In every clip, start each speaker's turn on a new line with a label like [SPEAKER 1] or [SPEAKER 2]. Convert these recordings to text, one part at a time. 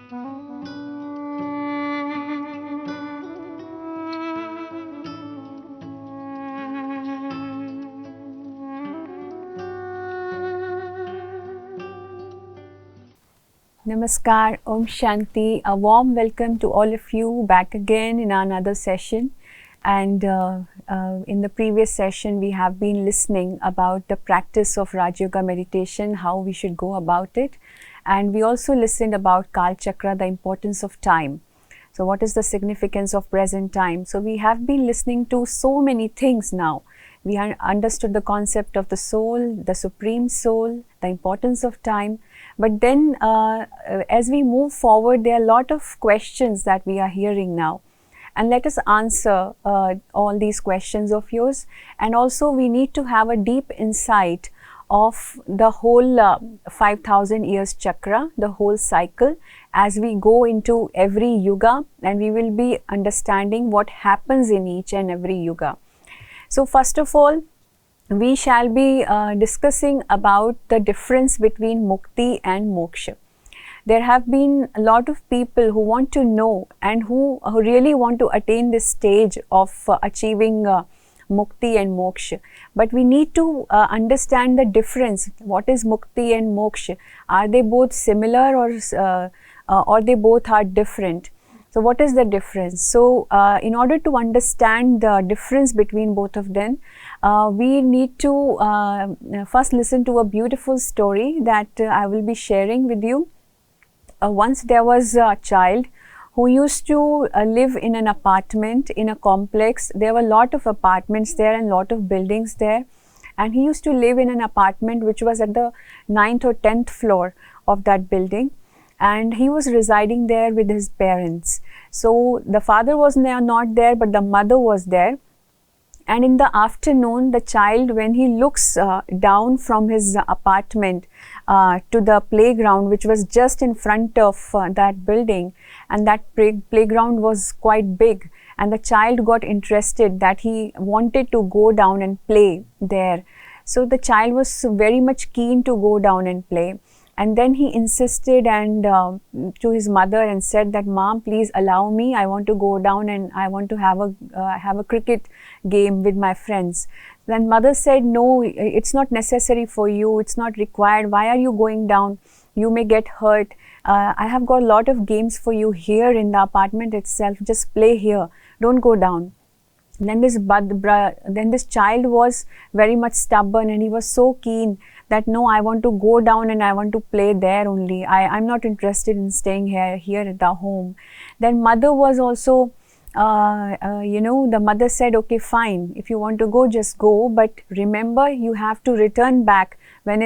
[SPEAKER 1] Namaskar, Om Shanti. A warm welcome to all of you back again in another session. And in the previous session, we have been listening about the practice of Raj Yoga meditation, how we should go about it. And we also listened about Kal Chakra, the importance of time. So what is the significance of present time? So we have been listening to so many things now. We understood the concept of the soul, the supreme soul, the importance of time. But then as we move forward, there are a lot of questions that we are hearing now. And let us answer all these questions of yours. And also we need to have a deep insight of the whole 5000 years chakra, the whole cycle, as we go into every yuga, and we will be understanding what happens in each and every yuga. So first of all, we shall be discussing about the difference between mukti and moksha. There have been a lot of people who want to know and who really want to attain this stage of achieving mukti and moksha. But we need to understand the difference. What is mukti and moksha? Are they both similar or they both are different? So what is the difference? So in order to understand the difference between both of them, we need to first listen to a beautiful story that I will be sharing with you. Once there was a child who used to live in an apartment in a complex. There were a lot of apartments there and lot of buildings there. And he used to live in an apartment which was at the 9th or 10th floor of that building. And he was residing there with his parents. So the father was not there, but the mother was there. And in the afternoon, the child, when he looks down from his apartment to the playground, which was just in front of that building, and that playground was quite big, and the child got interested that he wanted to go down and play there. So the child was very much keen to go down and play. And then he insisted and to his mother and said that, "Mom, please allow me. I want to go down and I want to have a cricket game with my friends." Then mother said, "No, it's not necessary for you. It's not required. Why are you going down? You may get hurt. I have got a lot of games for you here in the apartment itself. Just play here. Don't go down." Then this child was very much stubborn and he was so keen that, "No, I want to go down and I want to play there only. I'm not interested in staying here at the home." Then mother was also, the mother said, "Okay, fine. If you want to go, just go. But remember, you have to return back when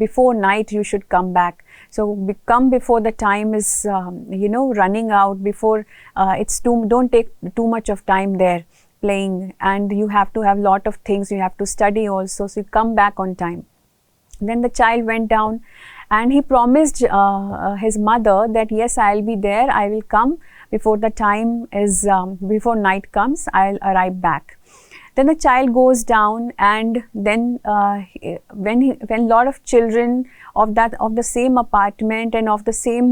[SPEAKER 1] before night you should come back. So come before the time is, running out, before don't take too much of time there playing, and you have to have lot of things, you have to study also, so you come back on time." Then the child went down and he promised his mother that, "Yes, I'll be there, I will come before the time is, before night comes, I'll arrive back." Then the child goes down, and then when a lot of children of the same apartment and of the same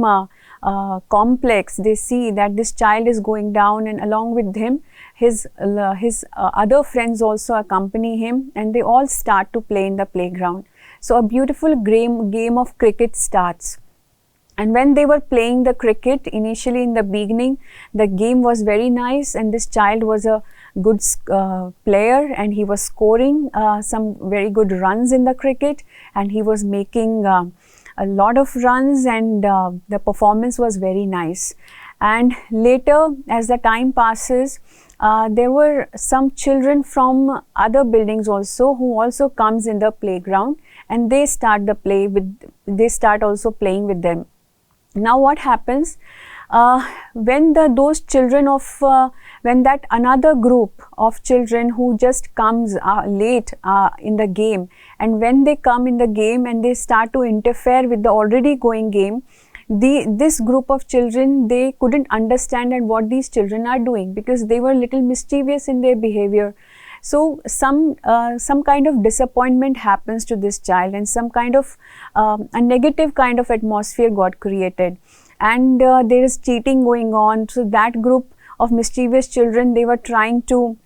[SPEAKER 1] complex, they see that this child is going down, and along with him his other friends also accompany him, and they all start to play in the playground. So a beautiful game of cricket starts. And when they were playing the cricket, initially in the beginning, the game was very nice, and this child was a good player, and he was scoring some very good runs in the cricket, and he was making a lot of runs, and the performance was very nice. And later, as the time passes, there were some children from other buildings also who also comes in the playground, and they start also playing with them. Now what happens when those children when that another group of children who just comes late in the game, and when they come in the game and they start to interfere with the already going game, this group of children, they couldn't understand and what these children are doing, because they were little mischievous in their behavior. So some kind of disappointment happens to this child, and some kind of a negative kind of atmosphere got created, and there is cheating going on. So that group of mischievous children, they were trying to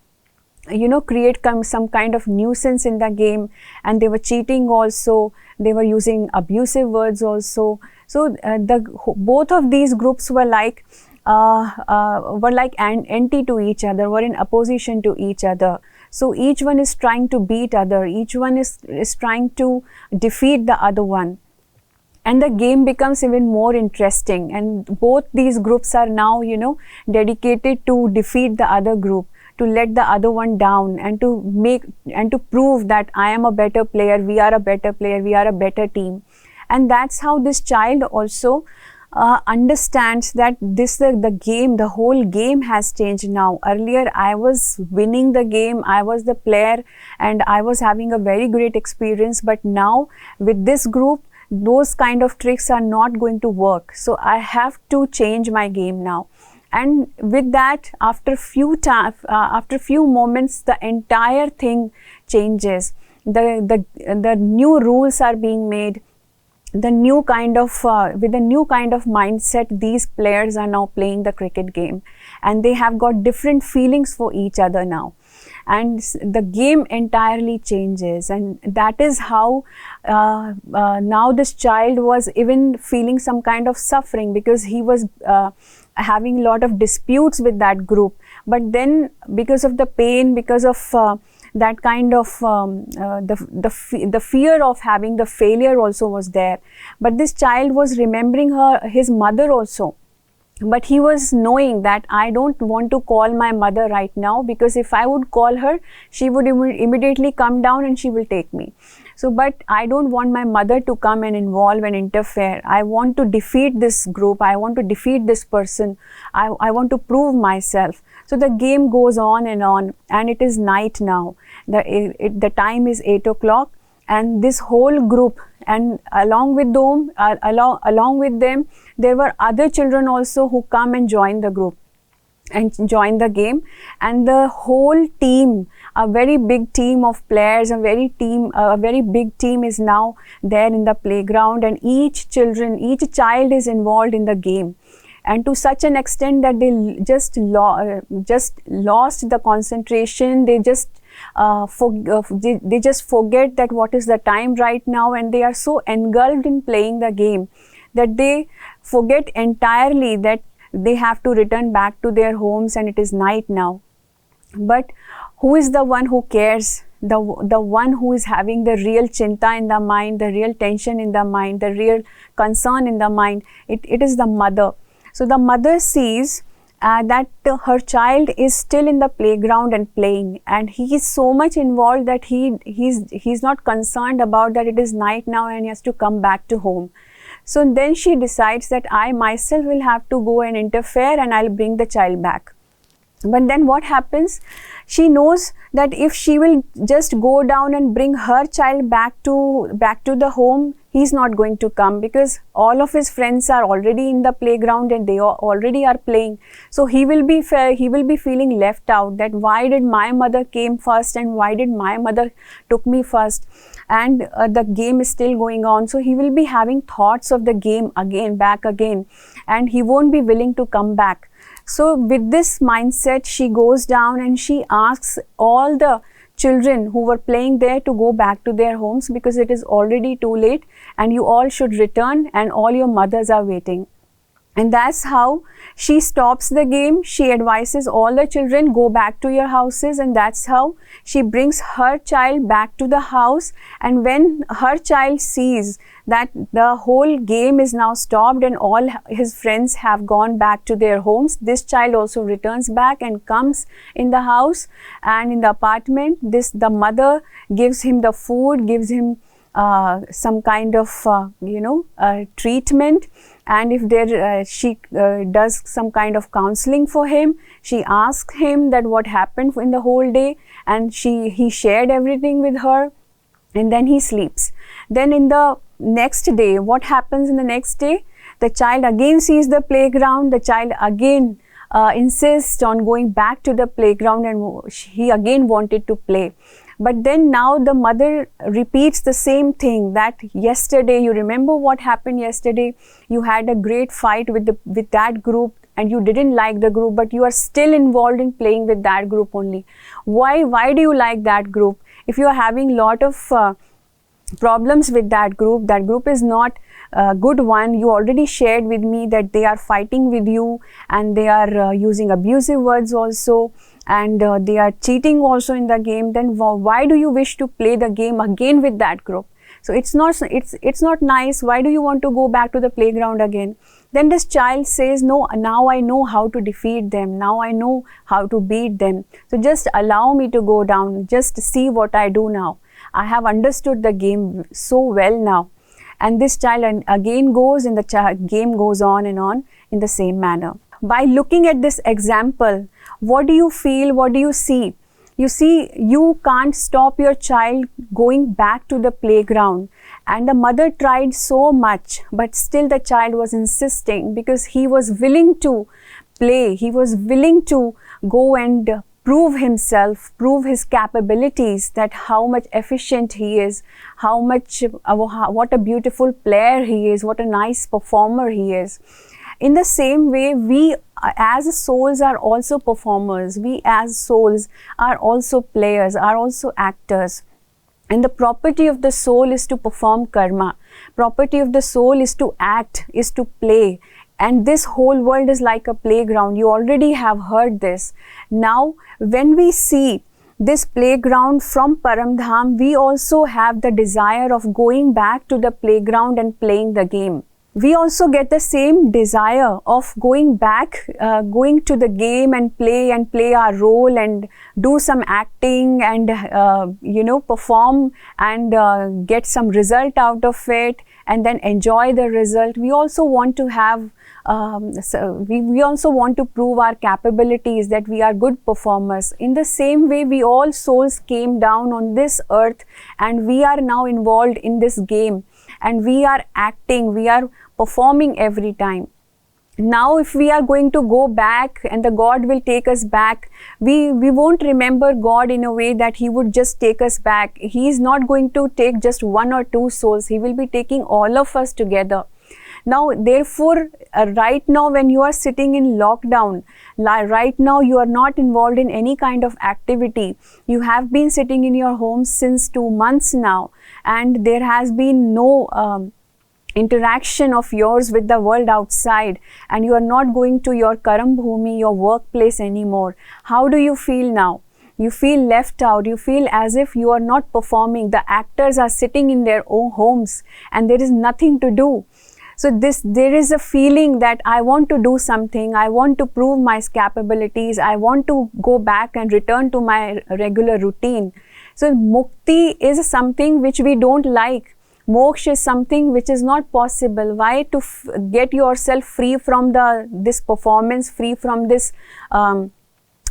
[SPEAKER 1] create some kind of nuisance in the game, and they were cheating also, they were using abusive words also. So both of these groups were like an anti to each other, were in opposition to each other. So each one is trying to beat other, each one is trying to defeat the other one, and the game becomes even more interesting, and both these groups are now dedicated to defeat the other group, to let the other one down, and to prove that I am a better player, we are a better player, we are a better team. And that's how this child also understands that the whole game has changed now. Earlier I was winning the game, I was the player, and I was having a very great experience, but now with this group, those kind of tricks are not going to work. So I have to change my game now. And with that, after few moments, the entire thing changes. The new rules are being made. The new kind of with a new kind of mindset, these players are now playing the cricket game, and they have got different feelings for each other now, and the game entirely changes. And that is how now this child was even feeling some kind of suffering, because he was having a lot of disputes with that group. But then, because of the pain, because of that kind of the fear of having the failure also was there. But this child was remembering his mother also. But he was knowing that I don't want to call my mother right now, because if I would call her, she would immediately come down and she will take me. So, but I don't want my mother to come and involve and interfere. I want to defeat this group. I want to defeat this person. I want to prove myself. So the game goes on, and it is night now. The time is 8 o'clock, and this whole group, and along with them, there were other children also who come and join the group and join the game. And the whole team, a very big team of players, a very big team is now there in the playground, and each child is involved in the game, and to such an extent that they just lost the concentration. They just they just forget that what is the time right now, and they are so engulfed in playing the game that they forget entirely that they have to return back to their homes and it is night now. But who is the one who cares? The one who is having the real chinta in the mind, the real tension in the mind, the real concern in the mind, it is the mother. So the mother sees that her child is still in the playground and playing, and he is so much involved that he's not concerned about that it is night now and he has to come back to home. So then she decides that I myself will have to go and interfere, and I'll bring the child back. But then what happens? She knows that if she will just go down and bring her child back to the home, he's not going to come, because all of his friends are already in the playground and they already are playing. So he will be feeling left out, that why did my mother came first and why did my mother took me first, and the game is still going on. So he will be having thoughts of the game back again, and he won't be willing to come back. So with this mindset, she goes down and she asks all the children who were playing there to go back to their homes, because it is already too late and you all should return and all your mothers are waiting. And that's how she stops the game. She advises all the children, go back to your houses, and that's how she brings her child back to the house. And when her child sees that the whole game is now stopped and all his friends have gone back to their homes, this child also returns back and comes in the house and in the apartment. The mother gives him the food, gives him some kind of treatment, and if she does some kind of counseling for him. She asks him that what happened in the whole day, and he shared everything with her, and then he sleeps. Then in the next day, what happens in the next day? The child again sees the playground, the child again insist on going back to the playground, and he again wanted to play. But then now the mother repeats the same thing, that yesterday, you remember what happened yesterday? You had a great fight with that group, and you didn't like the group, but you are still involved in playing with that group only. Why do you like that group? If you are having lot of problems with that group is not a good one. You already shared with me that they are fighting with you, and they are using abusive words also, and they are cheating also in the game. Then why do you wish to play the game again with that group? So it's not nice. Why do you want to go back to the playground again? Then this child says, no, now I know how to defeat them. Now I know how to beat them. So just allow me to go down. Just see what I do now. I have understood the game so well now. And this child again goes, and the game goes on and on in the same manner. By looking at this example, what do you feel? What do you see? You see, you can't stop your child going back to the playground. And the mother tried so much, but still the child was insisting, because he was willing to play. He was willing to go and prove himself, prove his capabilities, that how much efficient he is, how much, what a beautiful player he is, what a nice performer he is. In the same way, we as souls are also performers. We as souls are also players, are also actors. And the property of the soul is to perform karma. Property of the soul is to act, is to play. And this whole world is like a playground. You already have heard this. Now, when we see this playground from Paramdham, we also have the desire of going back to the playground and playing the game. We also get the same desire of going back, going to the game and play our role and do some acting and, perform and get some result out of it, and then enjoy the result. We also want to have, we also want to prove our capabilities, that we are good performers. In the same way, we all souls came down on this earth, and we are now involved in this game, and we are acting, we are performing every time. Now, if we are going to go back and the God will take us back, we won't remember God in a way that He would just take us back. He is not going to take just one or two souls. He will be taking all of us together. Now, therefore, right now when you are sitting in lockdown, right now you are not involved in any kind of activity. You have been sitting in your home since 2 months now, and there has been no interaction of yours with the world outside, and you are not going to your Karam Bhumi, your workplace anymore. How do you feel now? You feel left out. You feel as if you are not performing. The actors are sitting in their own homes and there is nothing to do. So there is a feeling that I want to do something. I want to prove my capabilities. I want to go back and return to my regular routine. So mukti is something which we don't like. Moksha is something which is not possible. Why? To get yourself free from this performance, free from this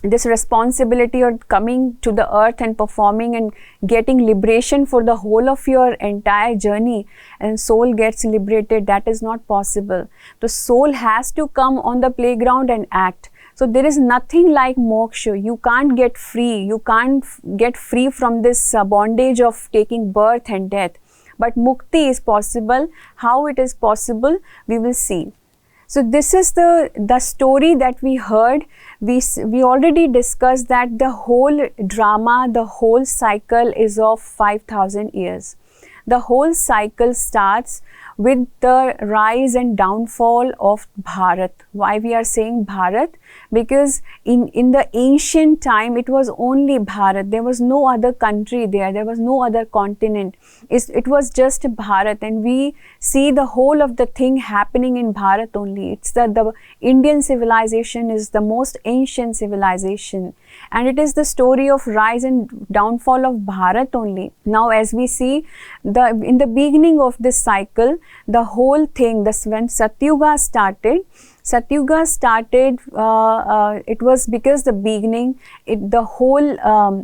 [SPEAKER 1] this responsibility of coming to the earth and performing and getting liberation for the whole of your entire journey, and soul gets liberated. That is not possible. The soul has to come on the playground and act. So there is nothing like moksha. You can't get free. You can't get free from this bondage of taking birth and death. But mukti is possible. How it is possible, we will see. So this is the story that we heard. We already discussed that the whole drama, the whole cycle is of 5,000 years. The whole cycle starts with the rise and downfall of Bharat. Why we are saying Bharat? Because in the ancient time, it was only Bharat. There was no other country there. There was no other continent. It was just Bharat, and we see the whole of the thing happening in Bharat only. It's the Indian civilization is the most ancient civilization, and it is the story of rise and downfall of Bharat only. Now, as we see, in the beginning of this cycle, the whole thing, when Satyuga started, it was because the beginning, the whole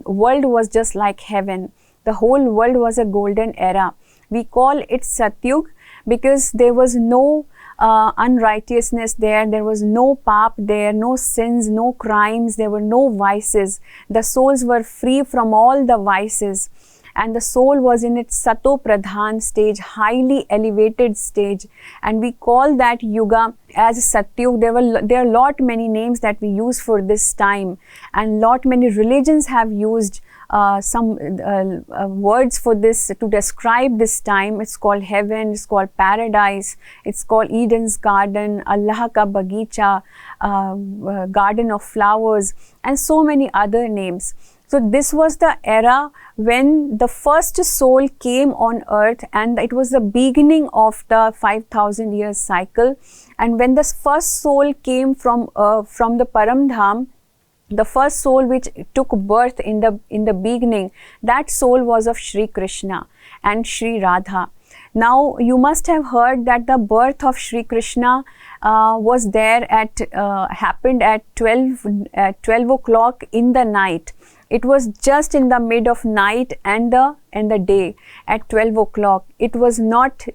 [SPEAKER 1] world was just like heaven. The whole world was a golden era. We call it Satyug because there was no unrighteousness there. There was no paap there, no sins, no crimes. There were no vices. The souls were free from all the vices. And the soul was in its Sato Pradhan stage, highly elevated stage. And we call that yuga as Satyug. There are lot many names that we use for this time. And lot many religions have used some words for this to describe this time. It's called heaven, it's called paradise, it's called Eden's garden, Allah ka bagicha, garden of flowers, and so many other names. So this was the era when the first soul came on earth, and it was the beginning of the 5,000 years cycle. And when the first soul came from the Paramdham, the first soul which took birth in the beginning, that soul was of Shri Krishna and Shri Radha. Now you must have heard that the birth of Shri Krishna was there happened at 12 o'clock in the night. It was just in the mid of night and the day at 12 o'clock. It was not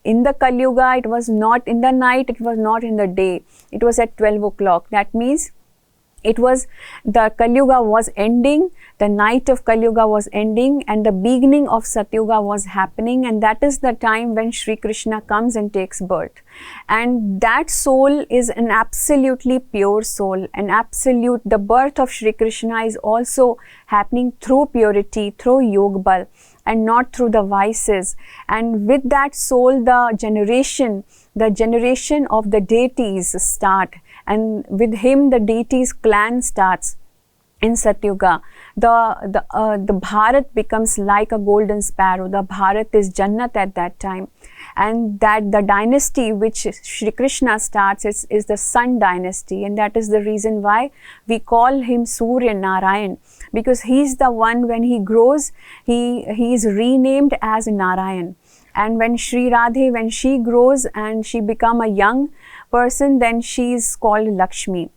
[SPEAKER 1] in the Kali Yuga, it was not in the night, it was not in the day. It was at 12 o'clock. That means it was the Kali Yuga was ending, the night of Kali Yuga was ending, and the beginning of Satyuga was happening, and that is the time when Shri Krishna comes and takes birth. And that soul is an absolutely pure soul, the birth of Shri Krishna is also happening through purity, through Yogbal, and not through the vices. And with that soul, the generation of the deities start. And with him the deities clan starts in Satyuga. The Bharat becomes like a golden sparrow. The Bharat is Jannat at that time. And that the dynasty which Shri Krishna starts is the Sun dynasty, and that is the reason why we call him Surya Narayan, because he's the one, when he grows, he is renamed as Narayan. And when Shri Radhe, when she grows and she become a young person, then she is called Lakshmi.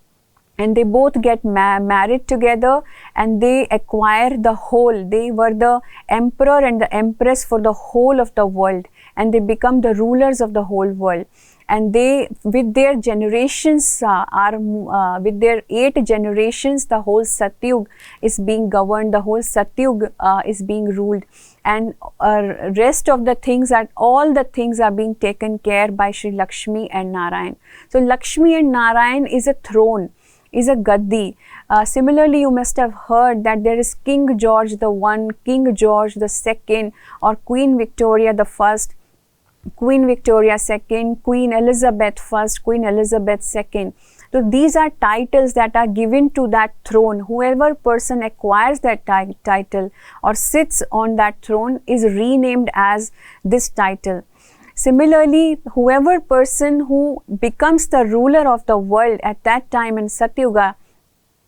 [SPEAKER 1] And they both get married together, and they acquire the whole. They were the emperor and the empress for the whole of the world, and they become the rulers of the whole world. And they, with their generations, with their 8 generations, the whole Satyug is being governed, the whole Satyug is being ruled. And rest of the things, all the things are being taken care by Shri Lakshmi and Narayan. So Lakshmi and Narayan is a throne, is a gaddi. Similarly, you must have heard that there is King George I, King George II, or Queen Victoria I, Queen Victoria II, Queen Elizabeth I, Queen Elizabeth II. So these are titles that are given to that throne. Whoever person acquires that title or sits on that throne is renamed as this title. Similarly, whoever person who becomes the ruler of the world at that time in Satyuga,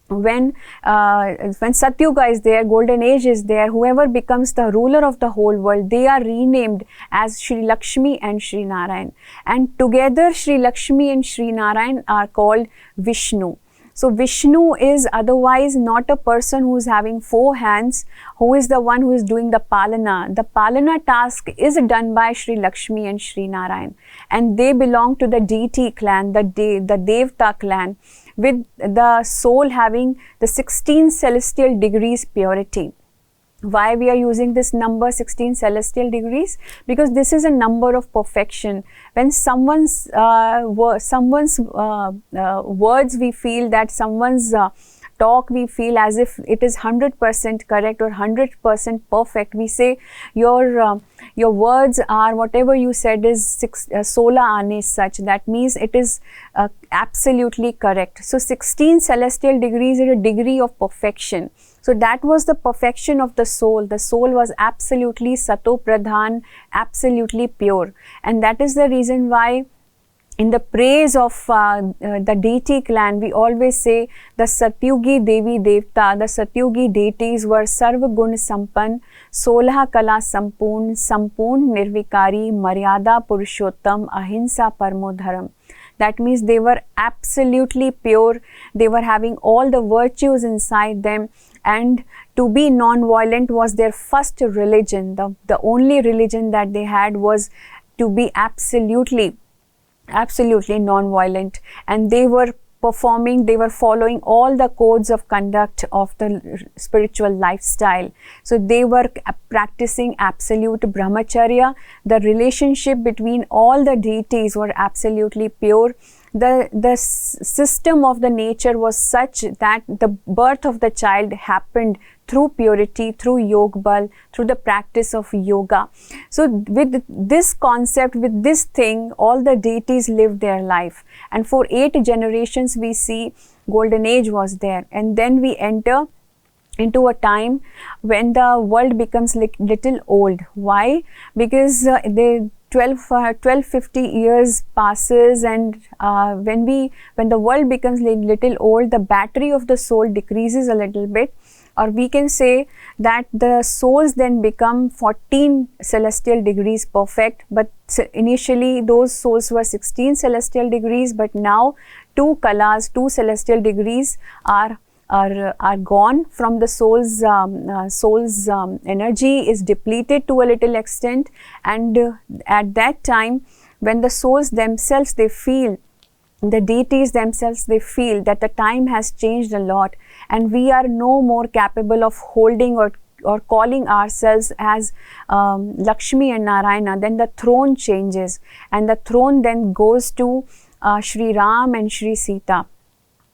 [SPEAKER 1] when Satyuga is there, golden age is there, whoever becomes the ruler of the whole world, they are renamed as Shri Lakshmi and Shri Narayan. And together Shri Lakshmi and Shri Narayan are called Vishnu. So Vishnu is otherwise not a person who is having 4 hands, who is the one who is doing the Palana. The Palana task is done by Shri Lakshmi and Shri Narayan, and they belong to the deity clan, the Devta clan, with the soul having the 16 celestial degrees purity. Why we are using this number 16 celestial degrees? Because this is a number of perfection. When someone's words, we feel that someone's talk, we feel as if it is 100% correct or 100% perfect. We say your words are, whatever you said is 16 aane sach. That means it is absolutely correct. So 16 celestial degrees is a degree of perfection. So that was the perfection of the soul. The soul was absolutely Sato Pradhan, absolutely pure. And that is the reason why in the praise of the deity clan, we always say the Satyugi Devi Devta, the Satyugi deities were Sarva Gun Sampan, 16 Kala Sampurn, Sampurn Nirvikari, Maryada Purushottam, Ahimsa Parmo Dharam. That means they were absolutely pure, they were having all the virtues inside them, and to be non-violent was their first religion. The only religion that they had was to be absolutely absolutely non-violent, and they were following all the codes of conduct of the spiritual lifestyle. So they were practicing absolute brahmacharya. The relationship between all the deities were absolutely pure. The system of the nature was such that the birth of the child happened through purity, through yog bal, through the practice of yoga. So with this concept, with this thing, all the deities lived their life, and for 8 generations we see golden age was there. And then we enter into a time when the world becomes little old. Why? Because the 1250 years passes, and when the world becomes little old, the battery of the soul decreases a little bit, or we can say that the souls then become 14 celestial degrees perfect. But initially those souls were 16 celestial degrees, but now 2 kalas, 2 celestial degrees are gone from the soul's energy is depleted to a little extent. And at that time, when the souls themselves, they feel, the deities themselves, they feel that the time has changed a lot, and we are no more capable of holding or calling ourselves as Lakshmi and Narayana, then the throne changes, and the throne then goes to Shri Ram and Shri Sita.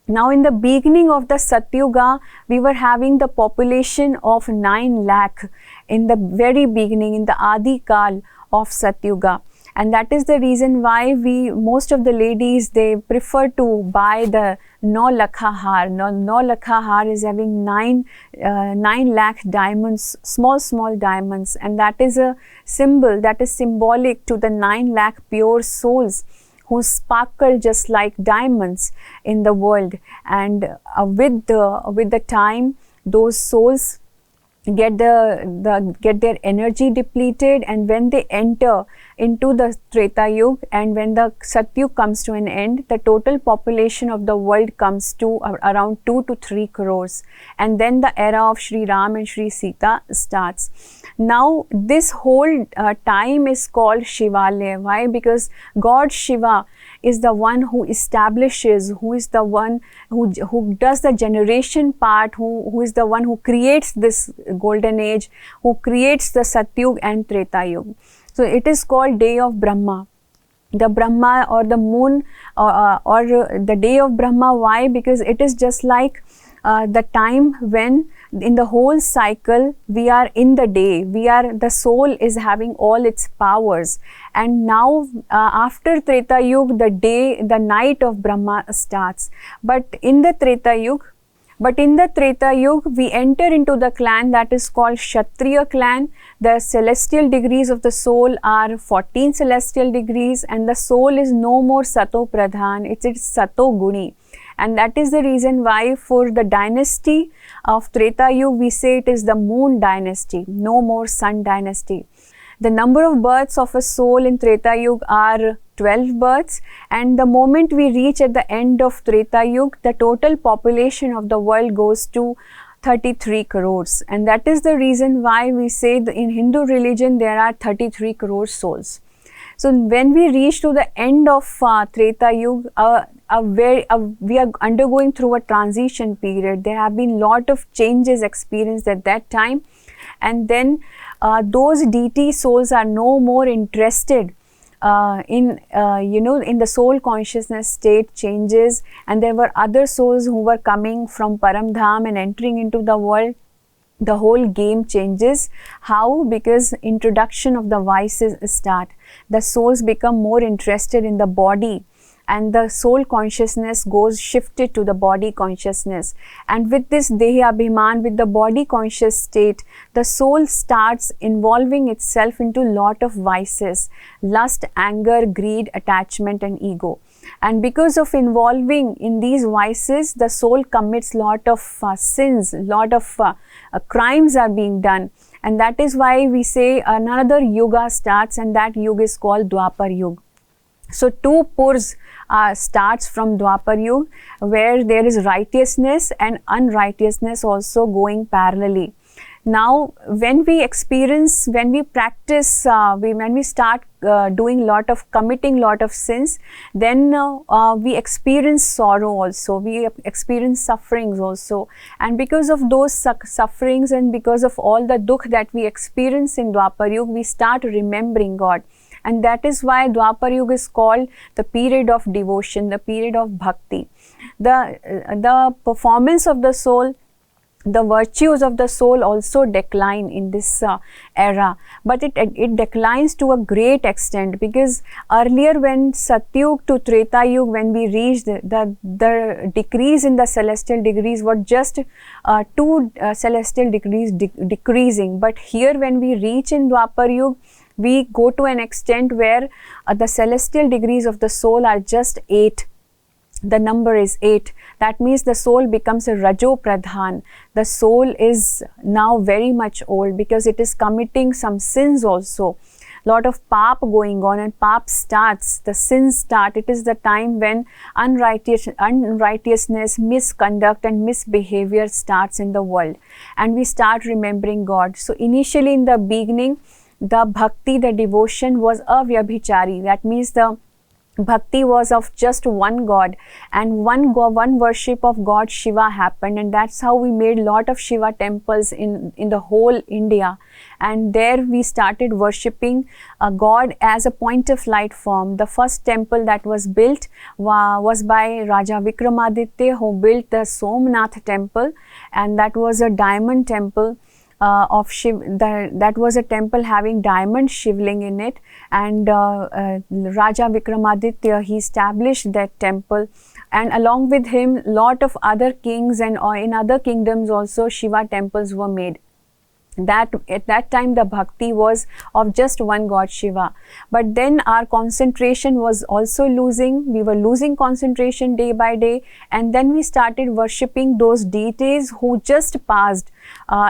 [SPEAKER 1] Now in the beginning of the Satyuga, we were having the population of 9 lakh in the very beginning, in the Adi Kal of Satyuga. And that is the reason why most of the ladies, they prefer to buy the 9 lakha har. 9 lakha har is having 9 lakh diamonds, small diamonds, and that is a symbol, that is symbolic to the 9 lakh pure souls who sparkle just like diamonds in the world. And with the time, those souls get their energy depleted, and when they enter into the Treta Yuga, and when the Satyug comes to an end, the total population of the world comes to around 2 to 3 crores, and then the era of Shri Ram and Shri Sita starts. Now this whole time is called Shivalaya. Why? Because God Shiva is the one who establishes, who is the one who does the generation part, who is the one who creates this golden age, who creates the Satyug and Treta Yuga. So it is called day of Brahma. The Brahma, or the moon, or the day of Brahma. Why? Because it is just like the time when in the whole cycle we are in the day, the soul is having all its powers. And now after Treta Yuga, the night of Brahma starts. But in the Treta Yuga, we enter into the clan that is called Kshatriya clan. The celestial degrees of the soul are 14 celestial degrees, and the soul is no more Sato Pradhan, it's Sato Guni. And that is the reason why for the dynasty of Treta Yuga, we say it is the moon dynasty, no more sun dynasty. The number of births of a soul in Treta Yuga are 12 births, and the moment we reach at the end of Treta Yuga, the total population of the world goes to 33 crores. And that is the reason why we say that in Hindu religion there are 33 crore souls. So when we reach to the end of Treta Yuga, we are undergoing through a transition period. There have been lot of changes experienced at that time, and then those deity souls are no more interested in the soul consciousness state changes, and there were other souls who were coming from Paramdham and entering into the world. The whole game changes. How? Because introduction of the vices start. The souls become more interested in the body, and the soul consciousness goes shifted to the body consciousness. And with this Dehi Abhiman, with the body conscious state, the soul starts involving itself into lot of vices: lust, anger, greed, attachment and ego. And because of involving in these vices, the soul commits lot of sins, lot of crimes are being done. And that is why we say another yuga starts, and that yuga is called Dwapar Yuga. So 2 purs starts from Dwapar Yuga, where there is righteousness and unrighteousness also going parallelly. Now when we practice, when we start doing lot of committing lot of sins, then we experience sorrow also, we experience sufferings also, and because of those sufferings and because of all the dukh that we experience in Dwapar Yuga, we start remembering God. And that is why Dwapar Yuga is called the period of devotion, the period of bhakti. The performance of the soul, the virtues of the soul also decline in this era, but it declines to a great extent, because earlier when Satyug to Treta Yuga, when we reached the decrease in the celestial degrees were just 2 celestial degrees decreasing, but here when we reach in Dwapar Yuga, we go to an extent where the celestial degrees of the soul are just 8. The number is 8. That means the soul becomes a Rajo Pradhan. The soul is now very much old because it is committing some sins also. Lot of pap going on, and pap starts, the sins start. It is the time when unrighteousness, misconduct and misbehavior starts in the world, and we start remembering God. So initially in the beginning, the bhakti, the devotion was avyabhichari. That means the bhakti was of just one God, and one worship of God Shiva happened, and that's how we made lot of Shiva temples in the whole India. And there we started worshipping God as a point of light form. The first temple that was built was by Raja Vikramaditya, who built the Somnath temple, and that was a diamond temple. Of Shiv, that was a temple having diamond shivling in it, and Raja Vikramaditya, he established that temple, and along with him lot of other kings, and in other kingdoms also Shiva temples were made. That at that time the bhakti was of just one God Shiva, but then our concentration was also losing. We were losing concentration day by day, and then we started worshipping those deities who just passed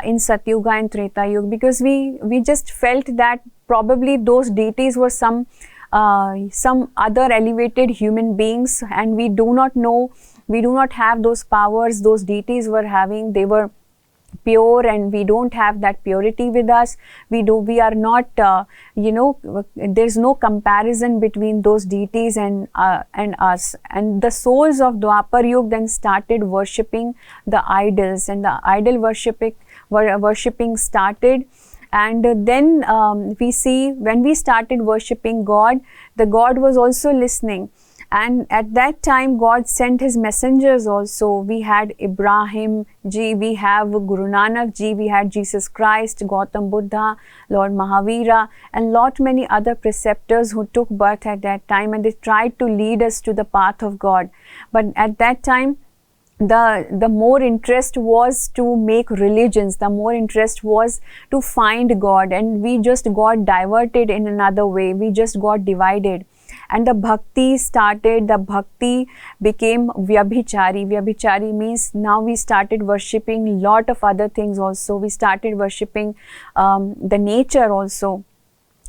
[SPEAKER 1] in Satyuga and Treta Yuga, because we just felt that probably those deities were some other elevated human beings, and we do not know, we do not have those powers those deities were having. They were pure, and we don't have that purity with us. We are not there's no comparison between those deities and us. And the souls of Dwapar Yuga then started worshipping the idols, and the idol worshipping started. And then we see, when we started worshipping God, the God was also listening. And at that time, God sent His messengers also. We had Ibrahim ji, we have Guru Nanak ji, we had Jesus Christ, Gautam Buddha, Lord Mahavira, and lot many other preceptors who took birth at that time, and they tried to lead us to the path of God. But at that time, the more interest was to make religions, the more interest was to find God, and we just got diverted in another way. We just got divided. And the bhakti started, the bhakti became vyabhichari. Vyabhichari means now we started worshipping lot of other things also. We started worshipping the nature also.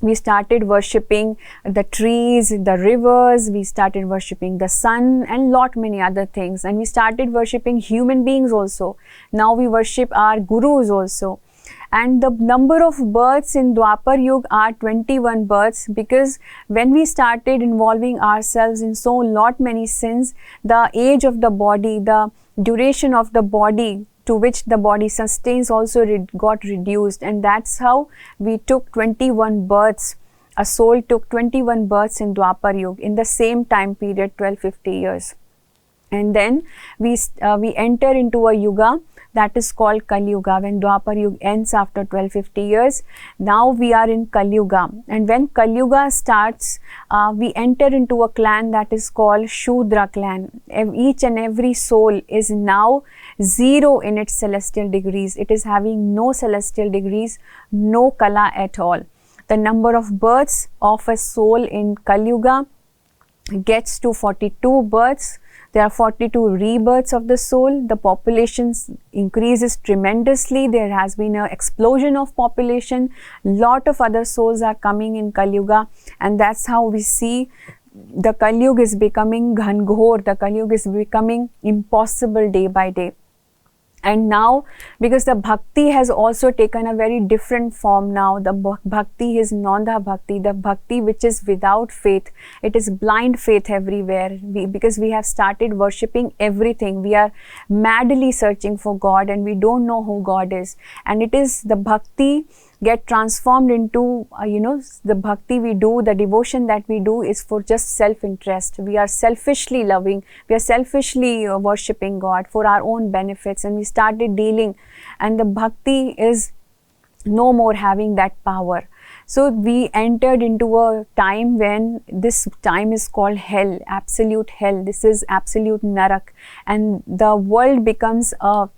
[SPEAKER 1] We started worshipping the trees, the rivers, we started worshipping the sun, and lot many other things. And we started worshipping human beings also. Now we worship our gurus also. And the number of births in Dwapar Yuga are 21 births, because when we started involving ourselves in so lot many sins, the age of the body, the duration of the body to which the body sustains also got reduced, and that's how we took 21 births. A soul took 21 births in Dwapar Yuga in the same time period, 1250 years. And then we enter into a yuga that is called Kali Yuga. When Dwapar Yuga ends after 1250 years, now we are in Kali Yuga. And when Kali Yuga starts, we enter into a clan that is called Shudra clan. Each and every soul is now 0 in its celestial degrees. It is having no celestial degrees, no kala at all. The number of births of a soul in Kali Yuga gets to 42 births. There are 42 rebirths of the soul. The population increases tremendously. There has been an explosion of population. Lot of other souls are coming in Kali Yuga, and that's how we see the Kali Yuga is becoming Ghanghor. The Kali Yuga is becoming impossible day by day. And now, because the bhakti has also taken a very different form now, the bhakti is nanda bhakti, the bhakti which is without faith. It is blind faith everywhere. Because we have started worshipping everything. We are madly searching for God and we don't know who God is. And it is the bhakti get transformed into, the bhakti we do, the devotion that we do is for just self-interest. We are selfishly loving, we are selfishly worshipping God for our own benefits, and we started dealing, and the bhakti is no more having that power. So we entered into a time when this time is called hell, absolute hell. This is absolute narak, and the world becomes a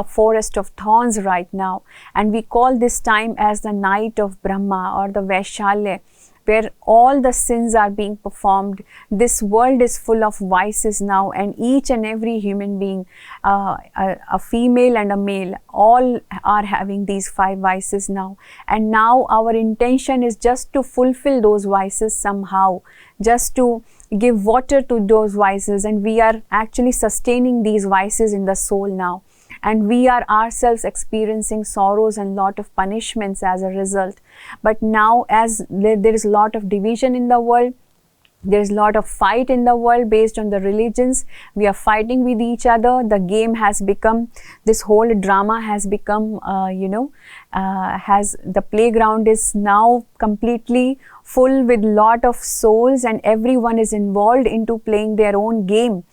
[SPEAKER 1] forest of thorns right now. And we call this time as the night of Brahma or the Vaishalya, where all the sins are being performed. This world is full of vices now, and each and every human being, a female and a male, all are having these 5 vices now. And now our intention is just to fulfill those vices somehow, just to give water to those vices, and we are actually sustaining these vices in the soul now. And we are ourselves experiencing sorrows and lot of punishments as a result. But now, as there is a lot of division in the world, there is a lot of fight in the world based on the religions. We are fighting with each other. The game has become, this whole drama has become, the playground is now completely full with lot of souls, and everyone is involved into playing their own game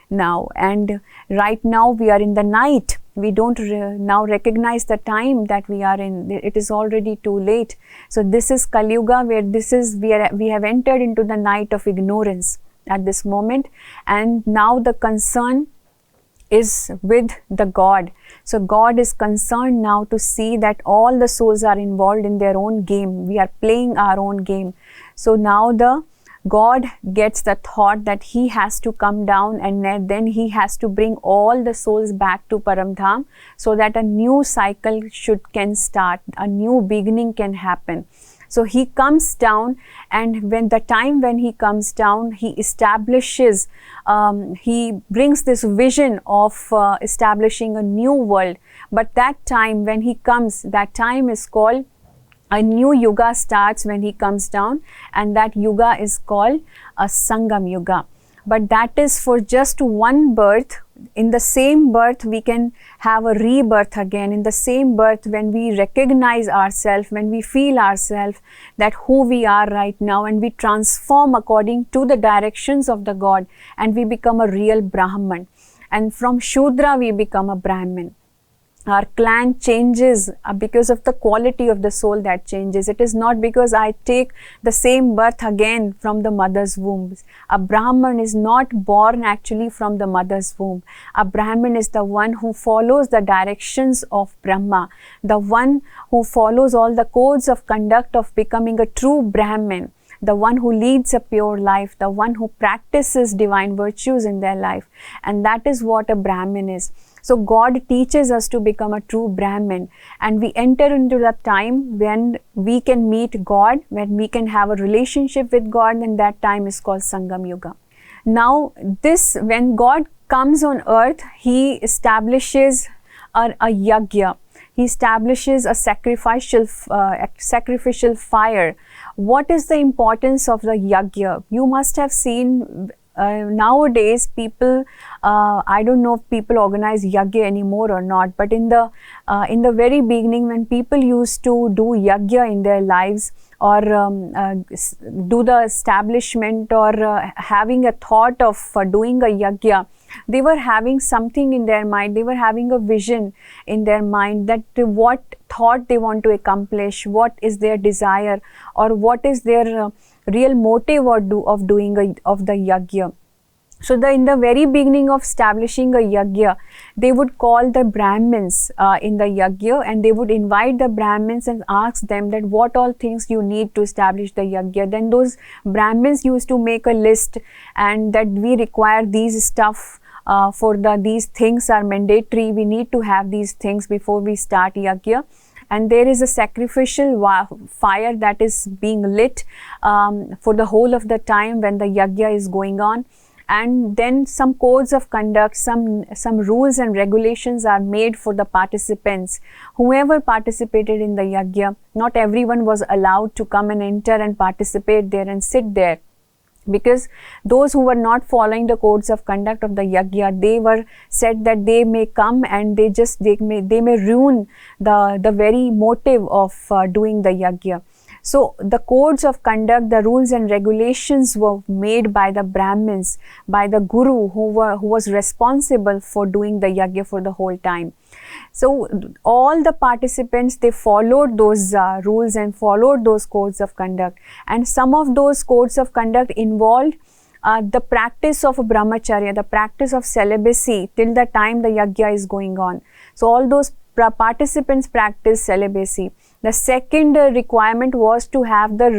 [SPEAKER 1] now. And right now we are in the night. We don't now recognize the time that we are in. It is already too late. So this is Kali Yuga, where we have entered into the night of ignorance at this moment, and now the concern is with the God. So God is concerned now to see that all the souls are involved in their own game. We are playing our own game. So now the God gets the thought that he has to come down, and then he has to bring all the souls back to Paramdham, so that a new cycle can start, a new beginning can happen. So he comes down, and when he comes down, he establishes, he brings this vision of establishing a new world. But that time when he comes, that time is called, a new yuga starts when he comes down, and that yuga is called a Sangam Yuga. But that is for just one birth. In the same birth, we can have a rebirth again. In the same birth, when we recognize ourselves, when we feel ourselves, that who we are right now, and we transform according to the directions of the God, and we become a real Brahman. And from Shudra, we become a Brahmin. Our clan changes because of the quality of the soul that changes. It is not because I take the same birth again from the mother's womb. A Brahman is not born actually from the mother's womb. A Brahman is the one who follows the directions of Brahma, the one who follows all the codes of conduct of becoming a true Brahmin, the one who leads a pure life, the one who practices divine virtues in their life. And that is what a Brahmin is. So God teaches us to become a true Brahmin, and we enter into the time when we can meet God, when we can have a relationship with God, and that time is called Sangam Yuga. Now when God comes on earth, he establishes a yagya. He establishes a sacrificial fire. What is the importance of the yagya? You must have seen nowadays people, I don't know if people organize yagya anymore or not, but in the very beginning, when people used to do yagya in their lives, or do the establishment, or having a thought of doing a yagya, they were having something in their mind, they were having a vision in their mind, that what thought they want to accomplish, what is their desire, or what is their real motive of doing the yagya. So in the very beginning of establishing a yagya, they would call the Brahmins in the yagya, and they would invite the Brahmins and ask them that what all things you need to establish the yagya. Then those Brahmins used to make a list, and that we require these stuff these things are mandatory, we need to have these things before we start yagya. And there is a sacrificial fire that is being lit for the whole of the time when the yagya is going on. and then some codes of conduct, some rules and regulations are made for the participants. Whoever participated in the yajna, not everyone was allowed to come and enter and participate there and sit there, because those who were not following the codes of conduct of the yajna, they were said that they may come and they may ruin the very motive of doing the yajna. So the codes of conduct, the rules and regulations were made by the Brahmins, by the Guru who was responsible for doing the yajna for the whole time. So all the participants, they followed those rules and followed those codes of conduct, and some of those codes of conduct involved the practice of brahmacharya, the practice of celibacy till the time the yajna is going on. So all those participants practice celibacy. The second requirement was to have the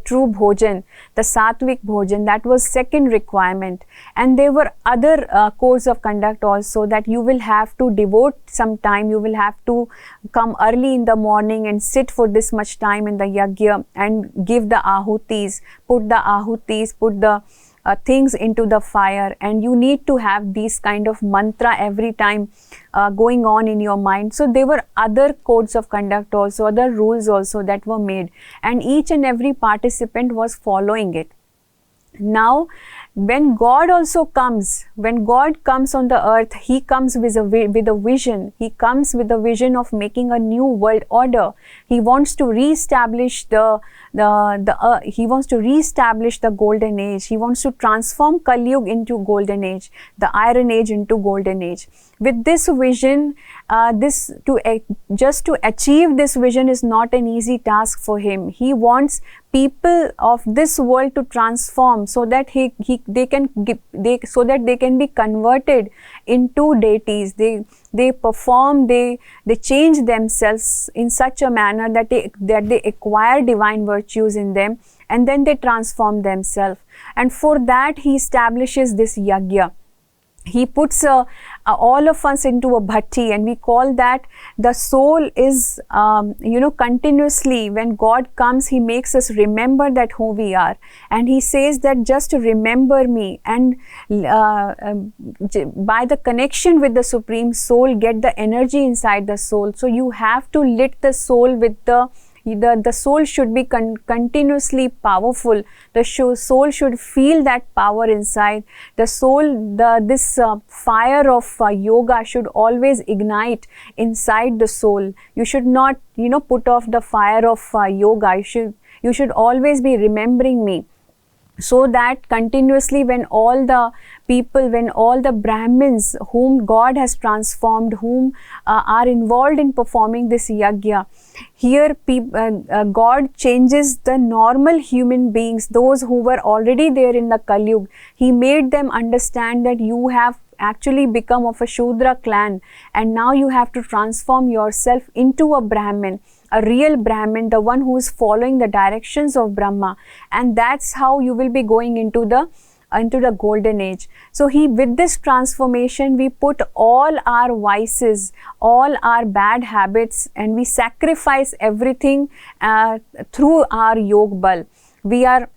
[SPEAKER 1] true bhojan, the sattvic bhojan. That was second requirement. And there were other codes of conduct also, that you will have to devote some time, you will have to come early in the morning and sit for this much time in the yajna and give the ahutis, put the things into the fire, and you need to have these kind of mantra every time going on in your mind. So there were other codes of conduct also, other rules also that were made, and each and every participant was following it. Now when God comes on the earth, he comes with a vision. He comes with a vision of making a new world order. He wants to reestablish the golden age. He wants to transform Kali Yuga into golden age, the iron age into golden age. With this vision, just to achieve this vision is not an easy task for him. He wants people of this world to transform, so that they can be converted into deities. They perform, they change themselves in such a manner that they acquire divine virtues in them, and then they transform themselves. And for that he establishes this yajna. He puts all of us into a bhatti, and we call that the soul is, continuously when God comes, he makes us remember that who we are. And he says that just remember me, and by the connection with the Supreme Soul, get the energy inside the soul. So you have to lit the soul with the soul should be continuously powerful. The soul should feel that power inside. The soul, this fire of yoga should always ignite inside the soul. You should not, put off the fire of yoga. You should always be remembering me. So that continuously when all the Brahmins whom God has transformed, whom are involved in performing this yajna, here God changes the normal human beings, those who were already there in the Kali Yuga. He made them understand that you have actually become of a Shudra clan, and now you have to transform yourself into a Brahmin, a real Brahmin, the one who is following the directions of Brahma, and that's how you will be going into the golden age. So with this transformation, we put all our vices, all our bad habits, and we sacrifice everything through our Yog Bal. We are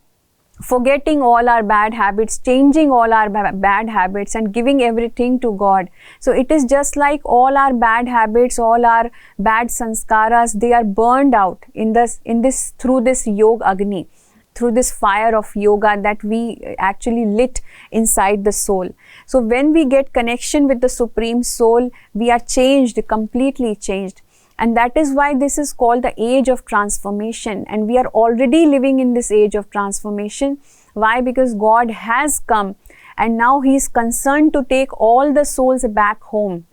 [SPEAKER 1] forgetting all our bad habits, changing all our bad habits, and giving everything to God. So it is just like all our bad habits, all our bad sanskaras, they are burned out through this Yoga Agni, through this fire of yoga that we actually lit inside the soul. So when we get connection with the Supreme Soul, we are changed, completely changed. And that is why this is called the age of transformation. And we are already living in this age of transformation. Why? Because God has come, and now he is concerned to take all the souls back home.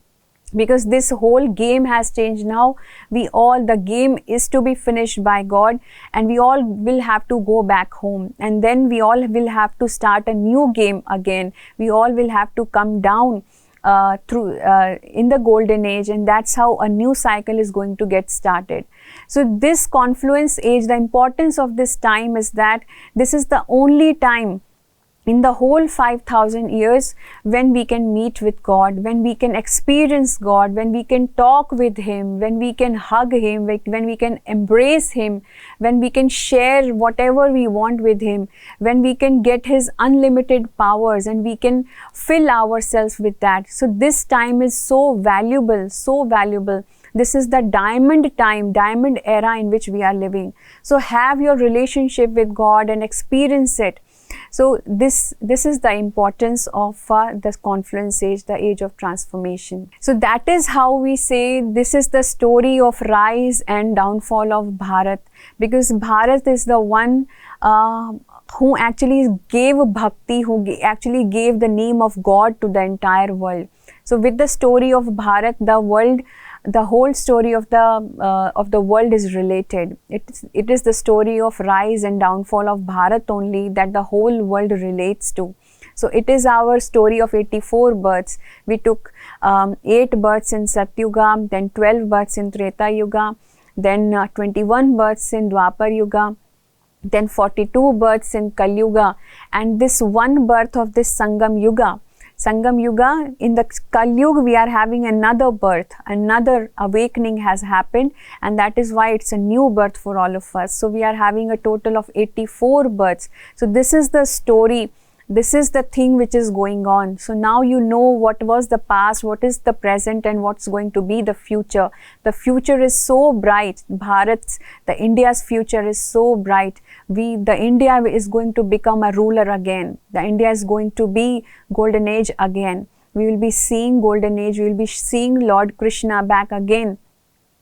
[SPEAKER 1] Because this whole game has changed now. The game is to be finished by God, and we all will have to go back home. And then we all will have to start a new game again. We all will have to come down in the golden age, and that's how a new cycle is going to get started. So this confluence age, the importance of this time is that this is the only time in the whole 5,000 years, when we can meet with God, when we can experience God, when we can talk with Him, when we can hug Him, when we can embrace Him, when we can share whatever we want with Him, when we can get His unlimited powers and we can fill ourselves with that. So this time is so valuable, so valuable. This is the diamond time, diamond era in which we are living. So have your relationship with God and experience it. So this is the importance of the confluence age, the age of transformation. So that is how we say this is the story of rise and downfall of Bharat, because Bharat is the one who actually gave bhakti, who actually gave the name of God to the entire world. So with the story of Bharat, the whole story of the world is related. It is the story of rise and downfall of Bharat only that the whole world relates to. So it is our story of 84 births. We took 8 births in Satyuga, then 12 births in Treta Yuga, then 21 births in Dwapar Yuga, then 42 births in Kali Yuga, and this one birth of this Sangam Yuga. Sangam Yuga, in the Kali Yuga, we are having another birth, another awakening has happened, and that is why it's a new birth for all of us. So we are having a total of 84 births. So this is the story. This is the thing which is going on. So now you know what was the past, what is the present, and what's going to be the future. The future is so bright. The India's future is so bright. The India is going to become a ruler again. The India is going to be golden age again. We will be seeing golden age. We will be seeing Lord Krishna back again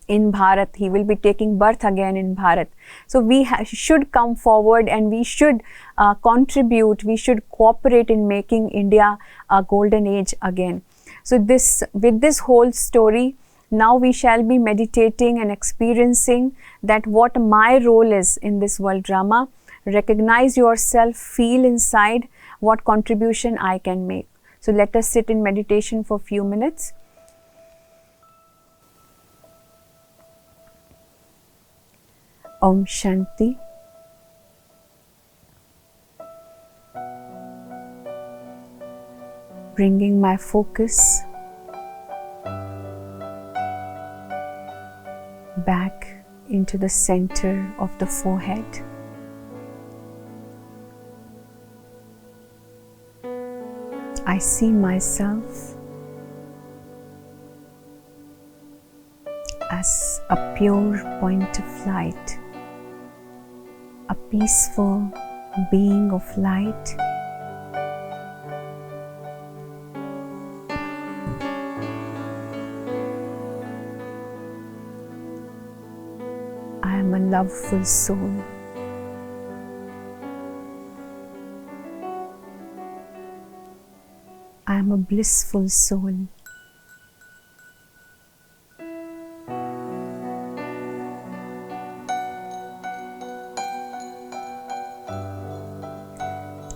[SPEAKER 1] in Bharat. He will be taking birth again in Bharat. So we should come forward and we should contribute, we should cooperate in making India a golden age again. So with this whole story, now we shall be meditating and experiencing that what my role is in this world drama. Recognize yourself, feel inside what contribution I can make. So let us sit in meditation for a few minutes. Om Shanti. Bringing my focus back into the center of the forehead. I see myself as a pure point of light, a peaceful being of light. I am a loveful soul. I am a blissful soul.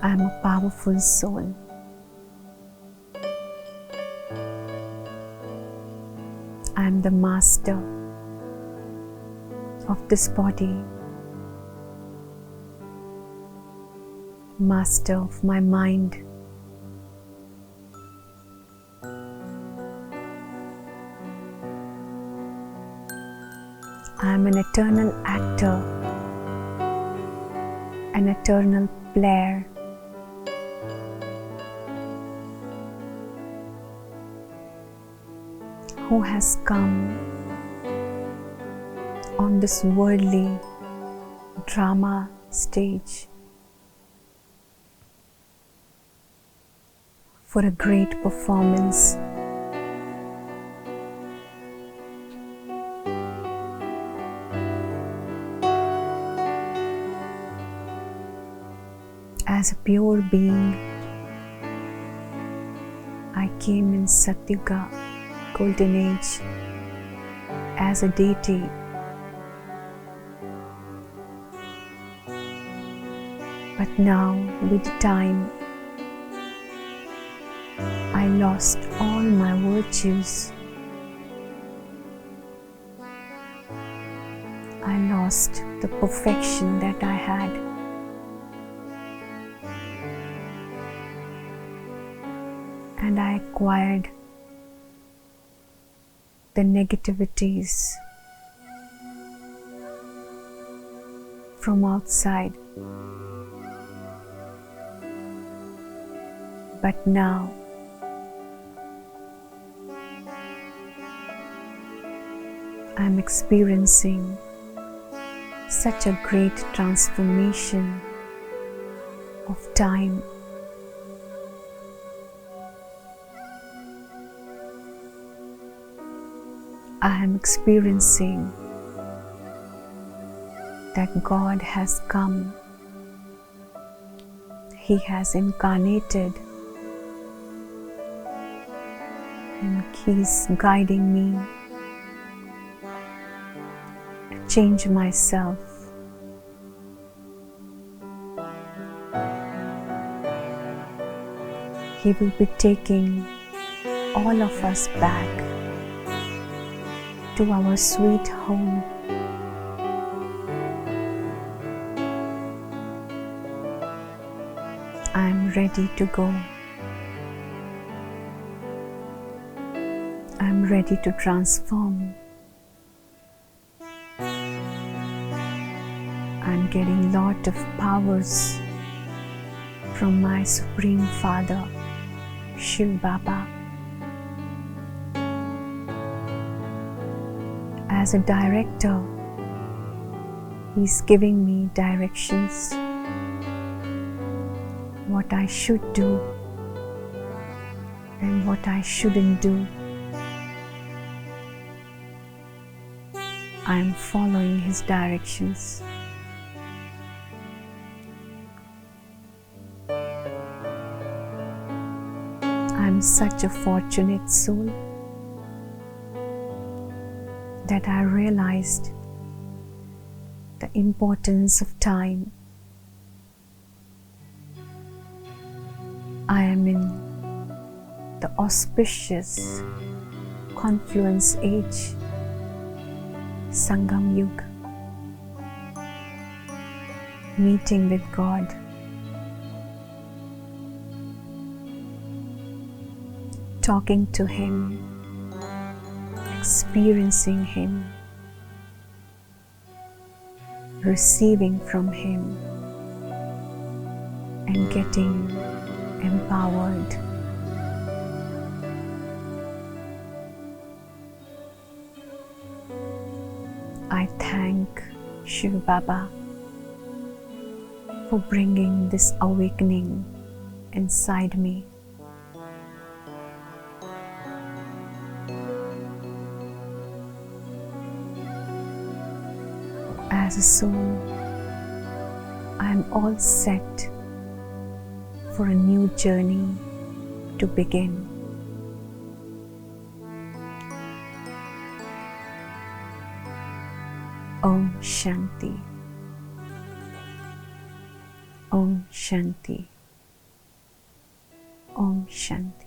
[SPEAKER 1] I am a powerful soul. I am the master of this body, master of my mind. I am an eternal actor, an eternal player. Who has come on this worldly drama stage for a great performance. As a pure being, I came in Satyuga, golden age, as a deity. But now, with time, I lost all my virtues. I lost the perfection that I had. and I acquired the negativities from outside. But now I'm experiencing such a great transformation of time. I am experiencing that God has come. He has incarnated and He is guiding me to change myself. He will be taking all of us back to our sweet home. I am ready to go. I am ready to transform. I am getting lot of powers from my Supreme Father, Shiv Baba. As a director, He's giving me directions, what I should do and what I shouldn't do. I am following His directions. I am such a fortunate soul that I realized the importance of time. I am in the auspicious confluence age, Sangam Yuga, meeting with God, talking to Him, experiencing Him, receiving from Him, and getting empowered. I thank Shiv Baba for bringing this awakening inside me. As a soul, I am all set for a new journey to begin. Om Shanti. Om Shanti. Om Shanti.